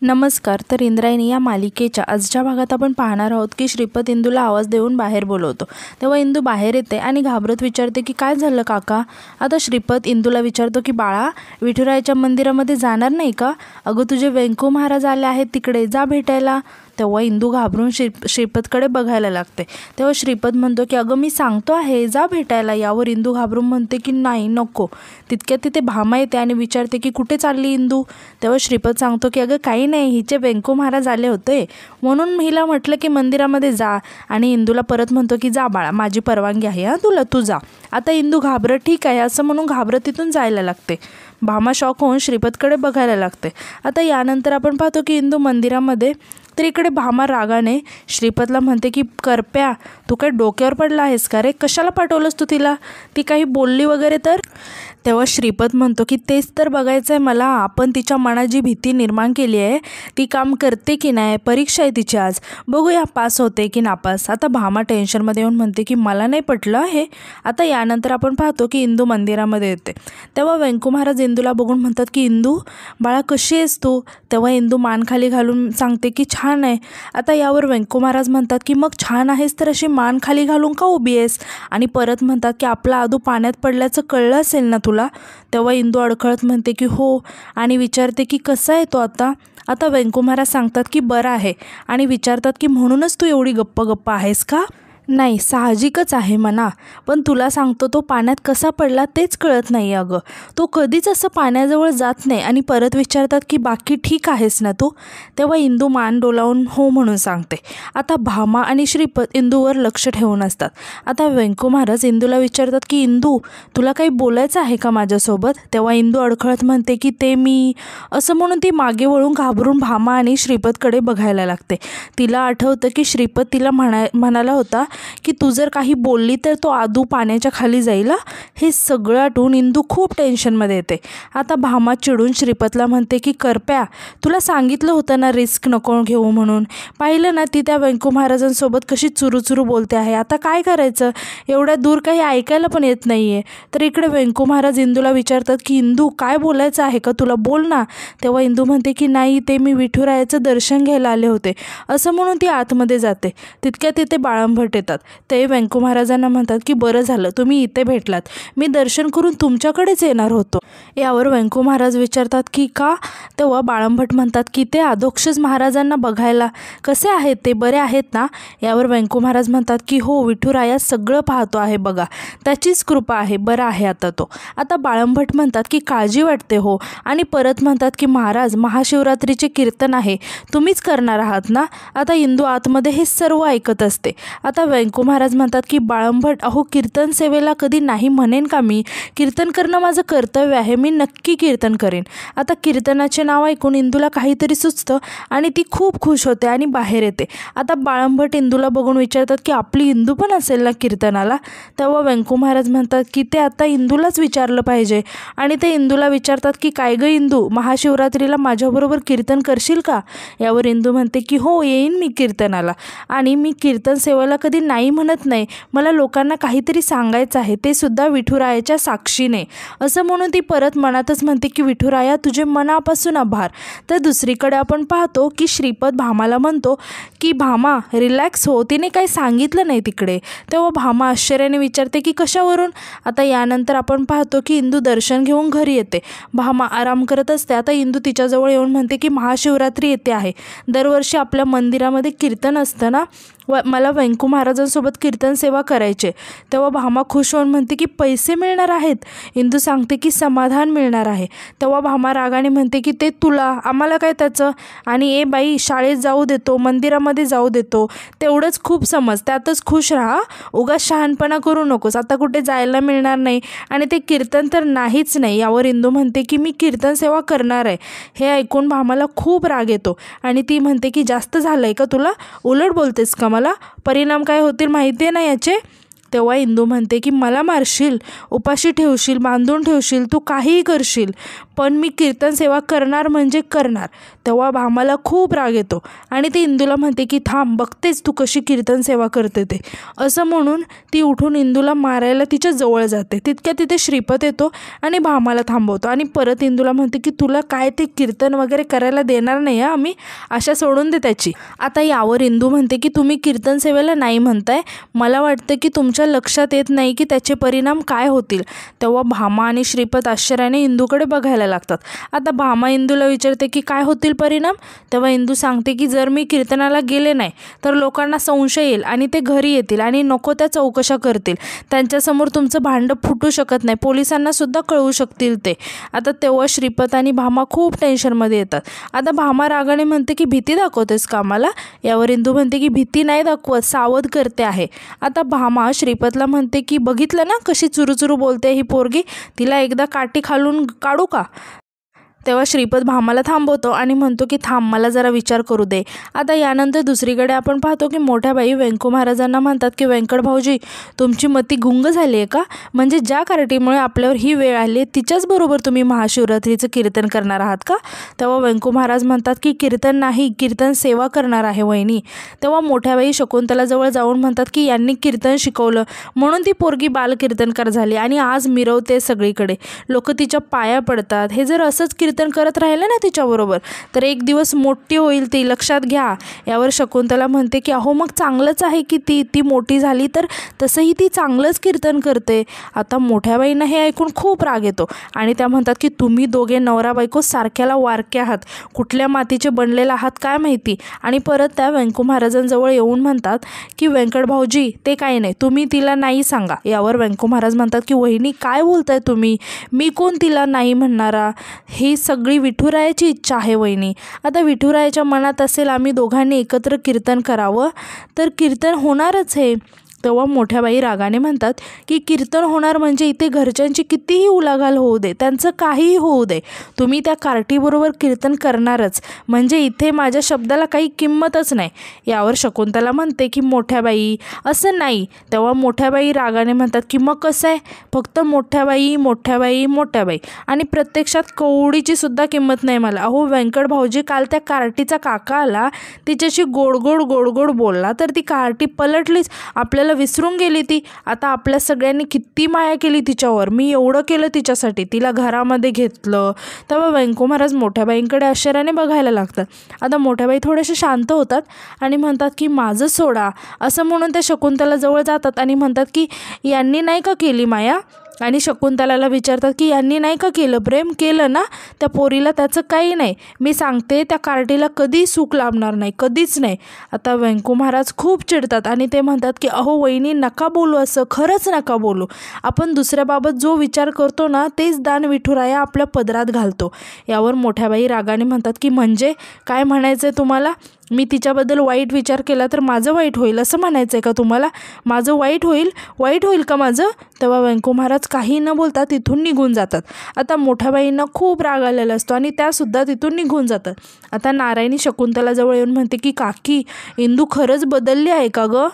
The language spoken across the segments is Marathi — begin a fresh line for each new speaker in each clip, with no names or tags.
नमस्कार. तर इंद्रायणी या मालिकेच्या आजच्या भागात आपण पाहणार आहोत की श्रीपत इंदूला आवाज देऊन बाहेर बोलवतो. तेव्हा इंदू बाहेर येते आणि घाबरत विचारते की काय झालं काका. आता श्रीपत इंदूला विचारतो की बाळा, विठुरायाच्या मंदिरामध्ये जाणार नाही का? अगं तुझे व्यंकू महाराज आले आहेत तिकडे, जा भेटायला. तेव्हा इंदू घाबरून श्रीपतकडे बघायला लागते. तेव्हा श्रीपत म्हणतो की अगं मी सांगतो आहे, जा भेटायला. यावर इंदू घाबरून म्हणते की नाही नको. तितक्यात तिथे भामा येते आणि विचारते की कुठे चालली इंदू. तेव्हा श्रीपत सांगतो की अगं काही नाही, हिचे व्यंकू महाराज आले होते म्हणून हिला म्हटलं की मंदिरामध्ये जा. आणि इंदूला परत म्हणतो की जा बाळा, माझी परवानगी आहे हां तुला, तू जा. आता इंदू घाबरत ठीक आहे असं म्हणून घाबरत तिथून जायला लागते. भामा शॉक होऊन श्रीपतकडे बघायला लागते. आता यानंतर आपण पाहतो की इंदू मंदिरामध्ये, तर इकडे भामा रागाने श्रीपतला म्हणते की करप्या, तू काय डोक्यावर पडला आहेस का रे? कशाला पाठवलंस तू तिला? ती काही बोलली वगैरे तर? तेव्हा श्रीपत म्हणतो की तेच तर बघायचं आहे मला. आपण तिच्या मनात जी भीती निर्माण केली आहे ती काम करते की नाही. परीक्षा आहे तिची आज, बघूया पास होते की नापास. आता भामा टेन्शनमध्ये येऊन म्हणते की मला नाही पटलं हे. आता यानंतर आपण पाहतो की इंदू मंदिरामध्ये येते. तेव्हा व्यंकू महाराज इंदूला बघून म्हणतात की इंदू बाळा कशी आहेस तू? तेव्हा इंदू मान खाली घालून सांगते की छान आहे. आता यावर व्यंकू महाराज म्हणतात की मग छान आहेस तर अशी मान खाली घालून का उभी आहेस? आणि परत म्हणतात की आपला आदू पाण्यात पडल्याचं कळलं असेल ना तुला? तेव्हा इंदू अडखळत म्हणते की हो, आणि विचारते की कसा आहे तो आता? आता व्यंकू महाराज सांगतात की बरा आहे आणि विचारतात की म्हणूनच तू एवढी गप्प गप्प आहेस का? नाही, साहजिकच आहे म्हणा, पण तुला सांगतो तो पाण्यात कसा पडला तेच कळत नाही अगं. तो कधीच असं पाण्याजवळ जात नाही. आणि परत विचारतात की बाकी ठीक आहेस ना तू? तेव्हा इंदू मान डोलावून हो म्हणून सांगते. आता भामा आणि श्रीपत इंदूवर लक्ष ठेवून असतात. आता व्यंकू महाराज इंदूला विचारतात की इंदू तुला काही बोलायचं आहे का माझ्यासोबत? तेव्हा इंदू अडखळत म्हणते की ते मी असं म्हणून ती मागे वळून घाबरून भामा आणि श्रीपतकडे बघायला लागते. तिला आठवतं की श्रीपत तिला म्हणाला होता की तू जर काही बोलली तर तो आदू पाण्याच्या खाली जाईल. हे सगळं आठवून इंदू खूप टेन्शनमध्ये येते. आता भामा चिडून श्रीपतला म्हणते की करप्या, तुला सांगितलं होतं ना रिस्क नको घेऊ म्हणून. पाहिलं ना ती त्या व्यंकू महाराजांसोबत कशी चुरूचुरू बोलते आहे. आता काय करायचं? एवढ्या दूर काही ऐकायला पण येत नाही आहे. तर इकडे व्यंकू महाराज इंदूला विचारतात की इंदू काय बोलायचं आहे का तुला, बोल ना. तेव्हा इंदू म्हणते की नाही, ते मी विठुरायाचं दर्शन घ्यायला आले होते असं म्हणून ती आतमध्ये जाते. तितक्यात तिथे बाळंभट येतात. ते व्यंकू महाराजांना म्हणतात की बरं झालं तुम्ही इथे भेटलात, मी दर्शन करून तुमच्याकडेच येणार होतो. यावर व्यंकू महाराज विचारतात की का? तेव्हा बाळंभट म्हणतात की ते अधोक्षज महाराजांना बघायला. कसे आहेत ते, बरे आहेत ना? यावर व्यंकू महाराज म्हणतात की हो, विठुराया सगळं पाहतो आहे बघा, त्याचीच कृपा आहे, बरा आहे आता तो. आता बाळंभट म्हणतात की काळजी वाटते हो. आणि परत म्हणतात की महाराज, महाशिवरात्रीचे कीर्तन आहे, तुम्हीच करणार आहात ना? आता इंदू आतमध्ये हे सर्व ऐकत असते. आता व्यंकू महाराज म्हणतात की बाळंभट, अहो कीर्तन सेवेला कधी नाही म्हणेन का मी? कीर्तन करणं माझं कर्तव्य आहे, मी नक्की कीर्तन करेन. आता कीर्तनाचे नाव ऐकून इंदूला काहीतरी सुचतं आणि ती खूप खुश होते आणि बाहेर येते. आता बाळंभट इंदूला बघून विचारतात की आपली इंदू पण असेल ना कीर्तनाला? तेव्हा व्यंकू महाराज म्हणतात की ते आता इंदूलाच विचारलं पाहिजे. आणि ते इंदूला विचारतात की काय गं इंदू, महाशिवरात्रीला माझ्याबरोबर कीर्तन करशील का? यावर इंदू म्हणते की हो, येईन मी कीर्तनाला, आणि मी कीर्तन सेवेला कधी नाही म्हणत नाही. मला लोकांना काहीतरी सांगायचं आहे, ते सुद्धा विठुरायाच्या साक्षीने. असं म्हणून ती परत मनातच म्हणते की विठुराया तुझे मनापासून आभार. तर दुसरीकडे आपण पाहतो की श्रीपत भामाला म्हणतो की भामा रिलॅक्स हो, तिने काही सांगितलं नाही तिकडे. तेव्हा भामा आश्चर्याने विचारते की कशावरून? आता यानंतर आपण पाहतो की इंदू दर्शन घेऊन घरी येते. भामा आराम करत असते. आता इंदू तिच्याजवळ येऊन म्हणते की महाशिवरात्री येते आहे, दरवर्षी आपल्या मंदिरामध्ये कीर्तन असतं ना, मला व्यंकू महाराजांसोबत कीर्तन सेवा करायचे. तेव्हा भामा खुश होऊन म्हणते की पैसे मिळणार आहेत? इंदू सांगते की समाधान मिळणार आहे. तेव्हा भामा रागाने म्हणते की ते तुला, आम्हाला काय त्याचं? आणि ए बाई, शाळेत जाऊ देतो, मंदिरामध्ये जाऊ देतो, तेवढंच खूप समज, त्यातच खुश राहा, उगाच शहाणपणा करू नकोस. आता कुठे जायला मिळणार नाही आणि ते कीर्तन तर नाहीच नाही. यावर इंदू म्हणते की मी कीर्तन सेवा करणार आहे. हे ऐकून भामाला खूप राग येतो आणि ती म्हणते की जास्त झालं आहे का तुला? उलट बोलतेस का मला? परिणाम काय होतील माहिती आहे ना याचे? तेव्हा इंदू म्हणते की मला मारशील, उपाशी ठेवशील, बांधून ठेवशील, तू काहीही करशील, पण मी कीर्तन सेवा करणार म्हणजे करणार. तेव्हा भामाला खूप राग येतो आणि ती इंदूला म्हणते की थांब, बघतेच तू कशी कीर्तन सेवा करते ते. असं म्हणून ती उठून इंदूला मारायला तिच्या जवळ जाते. तितक्या तिथे श्रीपत येतो आणि भामाला थांबवतो आणि परत इंदूला म्हणते की तुला काय ते कीर्तन वगैरे करायला देणार नाही आम्ही, आशा सोडून दे त्याची. आता यावर इंदू म्हणते की तुम्ही कीर्तन सेवेला नाही म्हणताय, मला वाटतं की तुमच्या लक्षात येत नाही की त्याचे परिणाम काय होतील. तेव्हा भामा आणि श्रीपत आश्चर्याने इंदूकडे बघायला लागतात. आता भामा इंदूला विचारते की काय होतील परिणाम. तेव्हा इंदू सांगते की जर मी कीर्तनाला गेले नाही तर लोकांना संशय येईल आणि ते घरी येतील आणि नको त्या चौकशा करतील. त्यांच्यासमोर तुमचं भांडं फुटू शकत नाही, पोलिसांना सुद्धा कळवू शकतील ते. आता तेव्हा श्रीपत आणि भामा खूप टेन्शनमध्ये येतात. आता भामा रागाने म्हणते की भीती दाखवतेस का मला. यावर इंदू म्हणते की भीती नाही दाखवत, सावध करते आहे. आता भामा श्रीपतला म्हणते की बघितलं ना कशी चुरूचुरू बोलते ही पोरगी, तिला एकदा काठी खालून काढू का. तेव्हा श्रीपत भामाला थांबवतो आणि म्हणतो की थांब, मला जरा विचार करू दे. आता यानंतर दुसरीकडे आपण पाहतो की मोठ्या बाई व्यंकू महाराजांना म्हणतात की व्यंकट भाऊजी, तुमची मती गुंग झाली आहे का. म्हणजे ज्या कार्टीमुळे आपल्यावर ही वेळ आली तिच्याच बरोबर तुम्ही महाशिवरात्रीचं कीर्तन करणार आहात का. तेव्हा व्यंकू महाराज म्हणतात की कीर्तन नाही, कीर्तन सेवा करणार आहे वहिनी. तेव्हा मोठ्या बाई शकुंतलाजवळ जाऊन म्हणतात की यांनी कीर्तन शिकवलं म्हणून ती पोरगी बालकीर्तनकार झाली आणि आज मिरवते सगळीकडे, लोक तिच्या पाया पडतात. हे जर असंच कीर्तन करत राहिलं ना तिच्याबरोबर तर एक दिवस मोठी होईल ती, लक्षात घ्या. यावर शकुंतला म्हणते की अहो मग चांगलंच आहे की ती मोठी झाली तर तसंही ती चांगलंच कीर्तन करते. आता मोठ्या बाईंना हे ऐकून खूप राग येतो आणि त्या म्हणतात की तुम्ही दोघे नवरा बायको सारख्याला वारके आहात, कुठल्या मातीचे बनलेला आहात काय माहिती. आणि परत त्या व्यंकू महाराजांजवळ येऊन म्हणतात की व्यंकट भाऊजी ते काही नाही, तुम्ही तिला नाही सांगा. यावर व्यंकू महाराज म्हणतात की वहिनी काय बोलताय तुम्ही, मी कोण तिला नाही म्हणणारा. ही सगळी विठुरायाची इच्छा आहे वहिनी. आता विठुरायाच्या मनात असेल आम्ही दोघांनी एकत्र कीर्तन करावं तर कीर्तन होणारच आहे. तेव्हा मोठ्या बाई रागाने म्हणतात की कीर्तन होणार म्हणजे इथे घरच्यांची कितीही उलाघाल होऊ दे, त्यांचं काहीही होऊ दे, तुम्ही त्या कार्टीबरोबर कीर्तन करणारच, म्हणजे इथे माझ्या शब्दाला काही किंमतच नाही. यावर शकुंतला म्हणते की मोठ्या बाई असं नाही. तेव्हा मोठ्या बाई रागाने म्हणतात की मग कसं आहे, फक्त मोठ्या बाई मोठ्या बाई मोठ्या बाई आणि प्रत्यक्षात कवडीची सुद्धा किंमत नाही मला. अहो व्यंकट भाऊजी काल त्या कार्टीचा काका आला, तिच्याशी गोड बोलला तर ती कार्टी पलटलीच, आपल्याला विसरून गेली ती. आता आपल्या सगळ्यांनी किती माया केली तिच्यावर, मी एवढं केलं तिच्यासाठी, तिला घरामध्ये घेतलं. तेव्हा व्यंकू महाराज मोठ्या बाईंकडे आश्चर्याने बघायला लागतात. आता मोठ्या बाई थोडेसे शांत होतात आणि म्हणतात की माझं सोडा, असं म्हणून त्या शकुंतला जवळ जातात आणि म्हणतात की यांनी नाही का केली माया. आणि शकुंतलाला विचारतात की यांनी नाही का केलं, प्रेम केलं ना त्या पोरीला, त्याचं काही नाही, मी सांगते त्या कार्टीला कधी सुख लाभणार नाही, कधीच नाही. आता व्यंकू महाराज खूप चिडतात आणि ते म्हणतात की अहो वहिनी नका बोलू असं, खरंच नका बोलू. आपण दुसऱ्याबाबत जो विचार करतो ना तेच दान विठुराया आपल्या पदरात घालतो. यावर मोठ्याबाई रागाने म्हणतात की म्हणजे काय म्हणायचं आहे तुम्हाला, मी तिच्याबद्दल वाईट विचार केला तर माझं वाईट होईल असं म्हणायचं आहे का तुम्हाला, माझं वाईट होईल का माझं. तेव्हा व्यंकू महाराज काही न बोलता तिथून निघून जातात. आता मोठ्याबाईंना खूप राग आलेला असतो आणि त्यासुद्धा तिथून निघून जातात. आता नारायणी शकुंतलाजवळ येऊन म्हणते की काकी इंदू खरंच बदलली आहे का गं.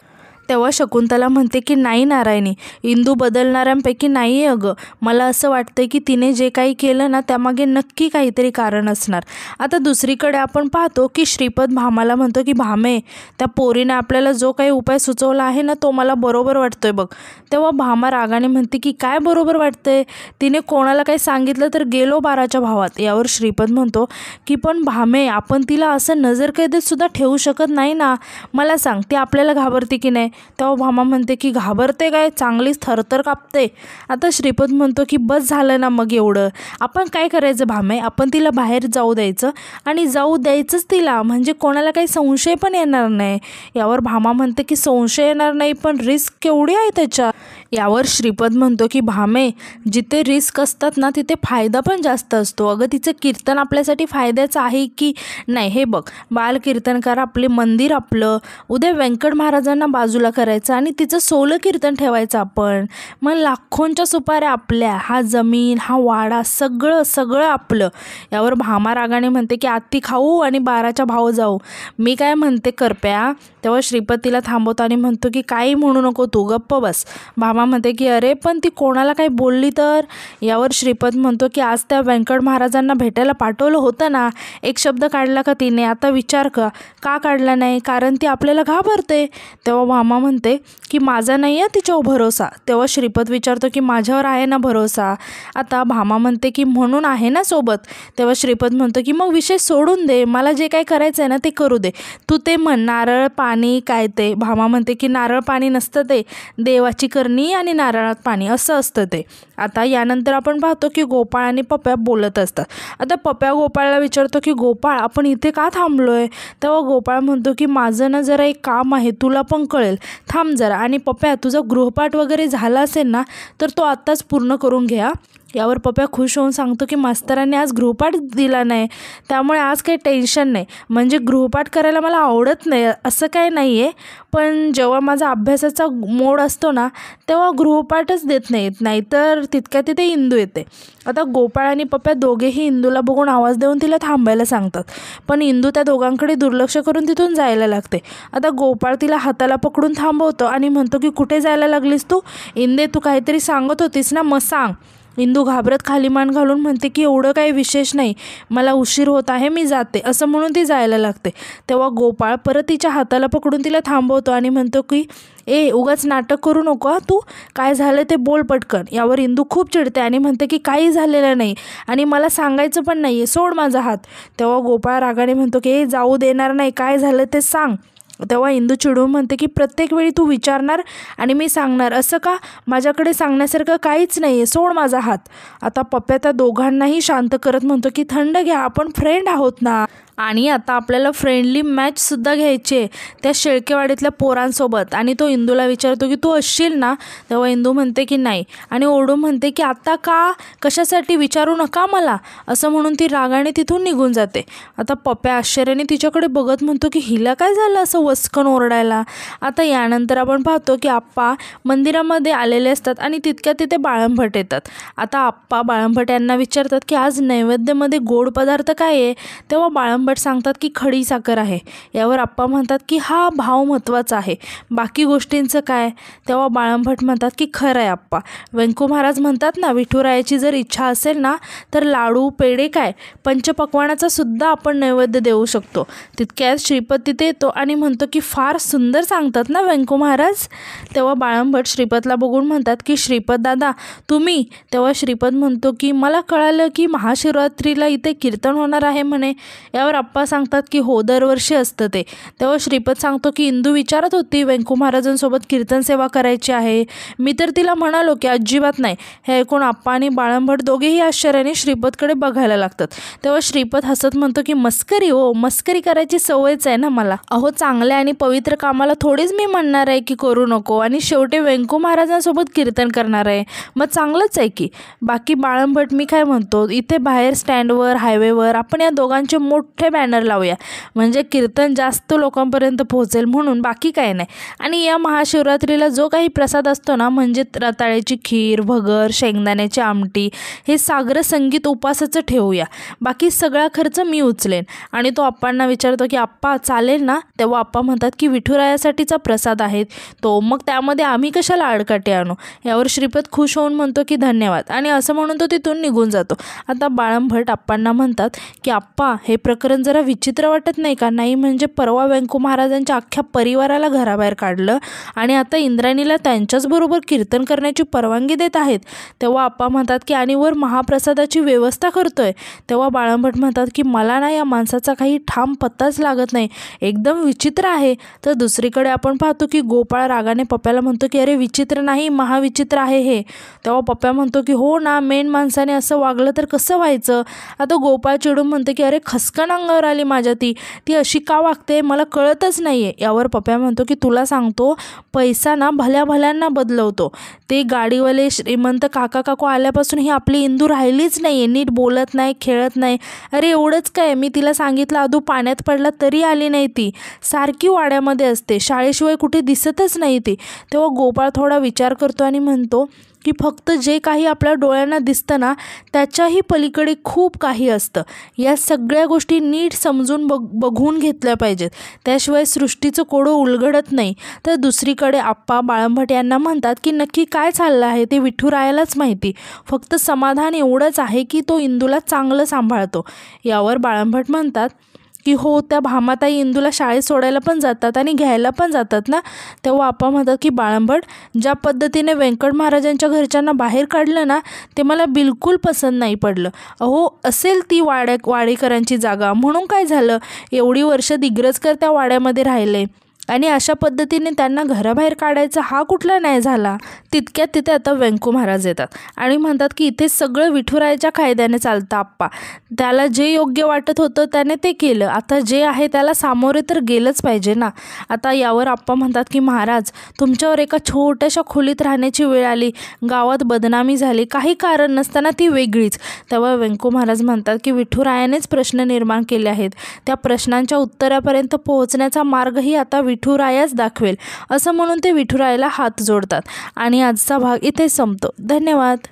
तेव्हा शकुंतला म्हणते की नाही नारायणी, इंदू बदलणाऱ्यांपैकी नाही आहे अगं, मला असं वाटतं की तिने जे काही केलं ना त्यामागे नक्की काहीतरी कारण असणार. आता दुसरीकडे आपण पाहतो की श्रीपत भामाला म्हणतो की भामे, त्या पोरीने आपल्याला जो काही उपाय सुचवला आहे ना तो मला बरोबर वाटतोय बघ. तेव्हा भामा रागाने म्हणते की काय बरोबर वाटतंय, तिने कोणाला काही सांगितलं तर गेलो 12च्या भावात. यावर श्रीपत म्हणतो की पण भामे, आपण तिला असं नजरकैदेत सुद्धा ठेवू शकत नाही ना, मला सांग ती आपल्याला घाबरते की नाही. तेव्हा भामा म्हणते की घाबरते काय, चांगलीच थरथर कापते. आता श्रीपत म्हणतो की बस झालं ना मग एवढं, आपण काय करायचं भामे, आपण तिला बाहेर जाऊ द्यायचं आणि जाऊ द्यायचंच तिला, म्हणजे कोणाला काही संशय पण येणार नाही. यावर भामा म्हणते की संशय येणार नाही पण रिस्क केवढी आहे त्याच्या. यावर श्रीपत म्हणतो की भामे, जिथे रिस्क असतात ना तिथे फायदा पण जास्त असतो. अगं तिचं कीर्तन आपल्यासाठी फायद्याचं आहे की नाही हे बघ, बाल कीर्तनकार आपले मंदिर आपलं, उद्या व्यंकट महाराजांना बाजूला तुला करायचं आणि तिचं सोलं कीर्तन ठेवायचं आपण. मग लाखोंच्या सुपाऱ्या आपल्या, हा जमीन, हा वाडा, सगळं सगळं आपलं. यावर भामा रागाने म्हणते की आत्ती खाऊ आणि 12च्या भाव जाऊ. मी काय म्हणते करप्या. तेव्हा श्रीपत तिला थांबवतो आणि म्हणतो की काही म्हणू नको, तू गप्प बस. भामा म्हणते की अरे पण ती कोणाला काही बोलली तर. यावर श्रीपत म्हणतो की आज त्या व्यंकट महाराजांना भेटायला पाठवलं होतं ना, एक शब्द काढला का तिने? आता विचार का काढला नाही? कारण ती आपल्याला घाबरते. तेव्हा भामा म्हणते की माझा नाही आहे तिच्यावर भरोसा. तेव्हा श्रीपत विचारतो की माझ्यावर आहे ना भरोसा. आता भामा म्हणते की म्हणून आहे ना सोबत. तेव्हा श्रीपत म्हणतो की मग विषय सोडून दे, मला जे काही करायचं आहे ना ते करू दे. तू ते म्हण, नारळ पाणी काय ते. भामा म्हणते की नारळ पाणी नसतं ते, देवाची करणी आणि नारळात पाणी असं असतं ते. आता यानंतर आपण पाहतो की गोपाळ आणि पप्या बोलत असतात. आता पप्या गोपाळला विचारतो की गोपाळ आपण इथे का थांबलोय? तेव्हा गोपाळ म्हणतो की माझं ना जरा एक काम आहे, तुला पण कळेल, थांब जरा. आणि पप्या तुझा गृहपाठ वगैरे झाला असेल ना तर तो आत्ताच पूर्ण करून घ्या. यावर पप्या खुश होऊन सांगतो की मास्तरांनी आज गृहपाठ दिला नाही, त्यामुळे आज काही टेन्शन नाही. म्हणजे गृहपाठ करायला मला आवडत नाही असं काही नाही आहे, पण जेव्हा माझा अभ्यासाचा मोड असतो ना तेव्हा गृहपाठच देत नाहीत, नाहीतर तितक्या तिथे इंदू येते. आता गोपाळ आणि पप्या दोघेही इंदूला बघून आवाज देऊन तिला थांबायला सांगतात, पण इंदू त्या दोघांकडे दुर्लक्ष करून तिथून जायला लागते. आता गोपाळ तिला हाताला पकडून थांबवतो आणि म्हणतो की कुठे जायला लागलीस तू? इंदे तू काहीतरी सांगत होतीस ना, मग सांग. इंदू घाबरत खाली मान घालून म्हणते की एवढं काही विशेष नाही, मला उशीर होत आहे, मी जाते, असं म्हणून ती जायला लागते. तेव्हा गोपाळ परत तिच्या हाताला पकडून तिला थांबवतो आणि म्हणतो की उगाच नाटक करू नको तू, काय झालं ते बोल पटकन. यावर इंदू खूप चिडते आणि म्हणते की काही झालेलं नाही आणि मला सांगायचं पण नाही आहे, सोड माझा हात. तेव्हा गोपाळ रागाने म्हणतो की जाऊ देणार नाही, काय झालं ते सांग. तेव्हा इंदू चिडून म्हणते की प्रत्येक वेळी तू विचारणार आणि मी सांगणार असं का? माझ्याकडे सांगण्यासारखं काहीच नाही आहे, सोड माझा हात. आता पप्या त्या दोघांनाही शांत करत म्हणतो की थंड घ्या, आपण फ्रेंड आहोत ना. आणि आता आपल्याला फ्रेंडली मॅचसुद्धा घ्यायची आहे त्या शेळकेवाडीतल्या पोरांसोबत. आणि तो इंदूला विचारतो की तू असशील ना? तेव्हा इंदू म्हणते की नाही आणि ओरडून म्हणते की आता का, कशासाठी, विचारू नका मला, असं म्हणून ती रागाने तिथून निघून जाते. आता पप्या आश्चर्याने तिच्याकडे बघत म्हणतो की हिला काय झालं असं वसकन ओरडायला. आता यानंतर आपण पाहतो की आप्पा मंदिरामध्ये आलेले असतात आणि तितक्या तिथे बाळंभट येतात. आता आप्पा बाळंभट यांना विचारतात की आज नैवेद्यामध्ये गोड पदार्थ काय आहे? तेव्हा बाळंभट सांगतात की खडी साखर आहे. यावर आप्पा म्हणतात की हा भाव महत्त्वाचा आहे, बाकी गोष्टींचं काय? तेव्हा बाळंभट म्हणतात की खरं आहे आप्पा, व्यंकू महाराज म्हणतात ना विठुरायाची जर इच्छा असेल ना तर लाडू पेढे काय पंचपक्वानाचा सुद्धा आपण नैवेद्य देऊ शकतो. तितक्यात श्रीपत तिथे येतो आणि म्हणतो की फार सुंदर सांगतात ना व्यंकू महाराज. तेव्हा बाळंभट श्रीपतला बघून म्हणतात की श्रीपत दादा तुम्ही? तेव्हा श्रीपत म्हणतो की मला कळालं की महाशिवरात्रीला इथे कीर्तन होणार आहे म्हणे. यावर आप्पा सांगतात की हो, दरवर्षी असतं ते. तेव्हा श्रीपत सांगतो की इंदू विचारत होती व्यंकू महाराजांसोबत कीर्तन सेवा करायची आहे, मी तर तिला म्हणालो की अजिबात नाही. हे ऐकून आप्पा आणि बाळंभट दोघेही आश्चर्याने श्रीपतकडे बघायला लागतात. तेव्हा श्रीपत हसत म्हणतो की मस्करी हो, मस्करी करायची सवयच आहे ना मला. अहो चांगल्या आणि पवित्र कामाला थोडीच मी म्हणणार आहे की करू नको, आणि शेवटी व्यंकू महाराजांसोबत कीर्तन करणार आहे, मग चांगलंच आहे की. बाकी बाळंभट मी काय म्हणतो, इथे बाहेर स्टँडवर हायवेवर आपण या दोघांचे मोठे बॅनर लावूया, म्हणजे कीर्तन जास्त लोकांपर्यंत पोहोचेल म्हणून, बाकी काय नाही. आणि या महाशिवरात्रीला जो काही प्रसाद असतो ना, म्हणजे रताळ्याची खीर, भगर, शेंगदाण्याची आमटी, हे सागर संगीत उपासाचं ठेवूया, बाकी सगळा खर्च मी उचलेन. आणि तो आप्पांना विचारतो की आप्पा चालेल ना? तेव्हा आप्पा म्हणतात की विठुरायासाठीचा प्रसाद आहे तो, मग त्यामध्ये आम्ही कशाला आडकाठी आणू. यावर श्रीपत खुश होऊन म्हणतो की धन्यवाद, आणि असं म्हणून तो तिथून निघून जातो. आता बाळंभट आप्पांना म्हणतात की आप्पा हे प्रकरण जरा विचित्र वाटत नाही का? नाही म्हणजे परवा व्यंकू महाराजांच्या अख्ख्या परिवाराला घराबाहेर काढलं आणि आता इंद्रायणीला त्यांच्याचबरोबर कीर्तन करण्याची परवानगी देत आहेत. तेव्हा आप्पा म्हणतात की आणि वर महाप्रसादाची व्यवस्था करतोय. तेव्हा बाळंभट म्हणतात की मला ना या माणसाचा काही ठाम पत्ताच लागत नाही, एकदम विचित्र आहे. तर दुसरीकडे आपण पाहतो की गोपाळ रागाने पप्याला म्हणतो की अरे विचित्र नाही, महाविचित्र आहे हे. तेव्हा पप्या म्हणतो की हो ना, मेन माणसाने असं वागलं तर कसं व्हायचं. आता गोपाळ चिडून म्हणते की अरे खसकन अंगावर आली माझ्या ती ती अशी का वागते मला कळतच नाही आहे. यावर पप्या म्हणतो की तुला सांगतो, पैसा ना भल्या भल्यांना बदलवतो. ते गाडीवाले श्रीमंत काका काकू आल्यापासून ही आपली इंदू राहिलीच नाही आहे. नीट बोलत नाही, खेळत नाही. अरे एवढंच काय, मी तिला सांगितलं आदू पाण्यात पडला तरी आली नाही ती. सारखी वाड्यामध्ये असते, शाळेशिवाय कुठे दिसतच नाही ती. तेव्हा गोपाळ थोडा विचार करतो आणि म्हणतो की फक्त जे काही आपल्या डोळ्यांना दिसतं ना त्याच्याही पलीकडे खूप काही असतं. या सगळ्या गोष्टी नीट समजून बघून घेतल्या पाहिजेत, त्याशिवाय सृष्टीचं कोडं उलगडत नाही. तर दुसरीकडे आप्पा बाळंभट यांना म्हणतात की नक्की काय चाललं आहे ते विठुरायालाच माहिती. फक्त समाधान एवढंच आहे की तो इंदूला चांगलं सांभाळतो. यावर बाळंभट म्हणतात की हो, त्या भामाताई इंदूला शाळेत सोडायला पण जातात आणि घ्यायला पण जातात ना. तेव्हा आप्पा म्हणतात की बाळंभट, ज्या पद्धतीने व्यंकट महाराजांच्या घरच्यांना बाहेर काढलं ना ते मला बिलकुल पसंत नाही पडलं. अहो, असेल ती वाडेकरांची जागा म्हणून काय झालं, एवढी वर्ष दिग्रजकर त्या वाड्यामध्ये राहिले आणि अशा पद्धतीने त्यांना घराबाहेर काढायचा हा कुठला न्याय झाला. तितक्यात तिथे आता व्यंकू महाराज येतात आणि म्हणतात की इथे सगळं विठुरायाच्या कायद्याने चालतं आप्पा. त्याला जे योग्य वाटत होतं त्याने ते केलं, आता जे आहे त्याला सामोरे तर गेलंच पाहिजे ना. आता यावर आप्पा म्हणतात की महाराज, तुमच्यावर एका छोट्याशा खोलीत राहण्याची वेळ आली, गावात बदनामी झाली, काही कारण नसताना ती वेगळीच. तेव्हा व्यंकू महाराज म्हणतात की विठुरायानेच प्रश्न निर्माण केले आहेत, त्या प्रश्नांच्या उत्तरापर्यंत पोहोचण्याचा मार्गही आता विठुरायाच दाखवेल. असं म्हणून ते विठुरायाला हात जोडतात आणि आजचा भाग इथे संपतो. धन्यवाद.